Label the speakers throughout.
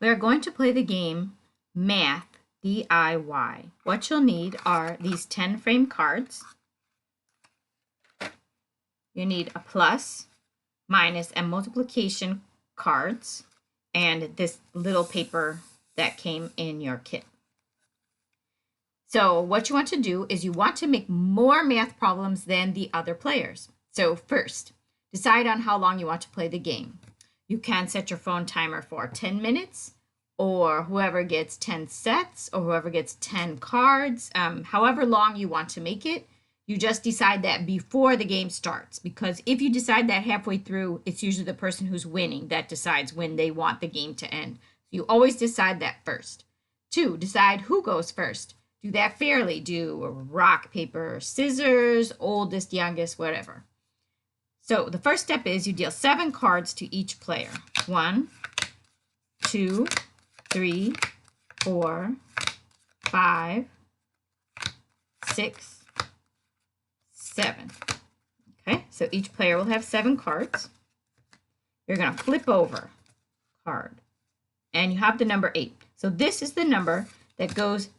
Speaker 1: We are going to play the game Math DIY. What you'll need are these 10 frame cards. You need a plus, minus, and multiplication cards, and this little paper that came in your kit. So what you want to do is you want to make more math problems than the other players. So first, decide on how long you want to play the game. You can set your phone timer for 10 minutes, or whoever gets 10 sets, or whoever gets 10 cards, however long you want to make it. You just decide that before the game starts, because if you decide that halfway through, it's usually the person who's winning that decides when they want the game to end. So you always decide that first. 2, decide who goes first. Do that fairly. Do rock, paper, scissors, oldest, youngest, whatever. So the first step is you deal 7 cards to each player. 1, 2, 3, 4, 5, 6, 7. Okay, so each player will have 7 cards. You're going to flip over card, and you have the number 8. So this is the number that goes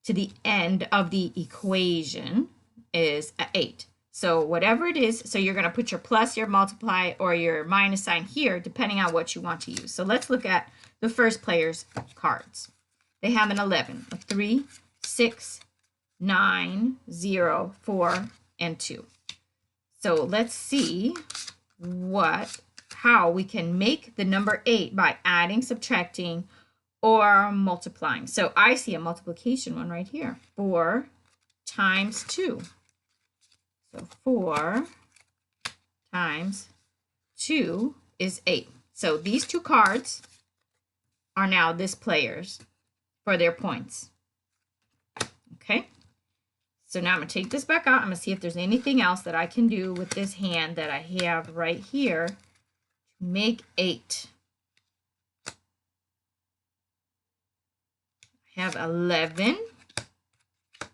Speaker 1: to the end of the equation is 8. So whatever it is, so you're going to put your plus, your multiply, or your minus sign here, depending on what you want to use. So let's look at the first player's cards. They have an 11, a 3, 6, 9, 0, 4, and 2. So let's see how we can make the number 8 by adding, subtracting, or multiplying. So I see a multiplication one right here. 4 times 2. So 4 times 2 is 8. So these 2 cards are now this player's for their points. Okay. So now I'm going to take this back out. I'm going to see if there's anything else that I can do with this hand that I have right here to make 8. I have 11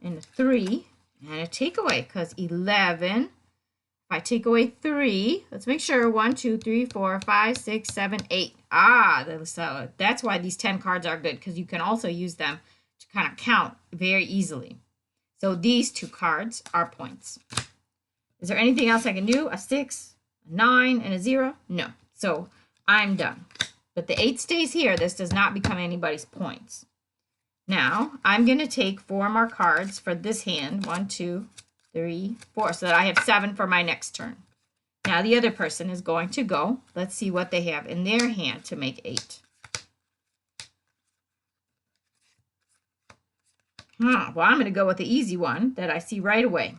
Speaker 1: and a 3 and a takeaway, because 11, if I take away 3, let's make sure, 1, 2, 3, 4, 5, 6, 7, 8. So that's why these 10 cards are good, because you can also use them to kind of count very easily. So these 2 cards are points. Is there anything else I can do? A 6, a 9, and a 0? No. So I'm done. But the 8 stays here. This does not become anybody's points. Now I'm going to take 4 more cards for this hand. 1, 2, 3, 4. So that I have 7 for my next turn. Now the other person is going to go. Let's see what they have in their hand to make 8. Well, I'm going to go with the easy one that I see right away.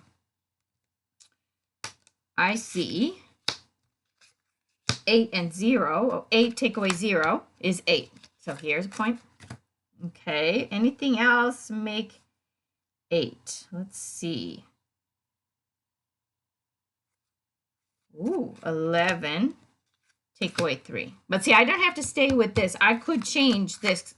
Speaker 1: I see 8 and 0. 8 take away 0 is 8. So here's a point. Okay, anything else make 8? Let's see. Ooh, 11 take away 3. But see, I don't have to stay with this. I could change this.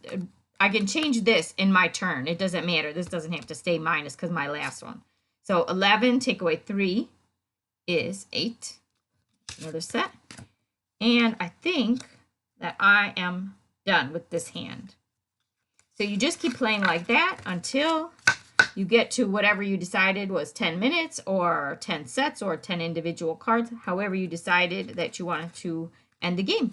Speaker 1: I can change this in my turn. It doesn't matter. This doesn't have to stay minus because my last one. So 11 take away 3 is 8. Another set. And I think that I am done with this hand. So you just keep playing like that until you get to whatever you decided was 10 minutes or 10 sets or 10 individual cards, however you decided that you wanted to end the game.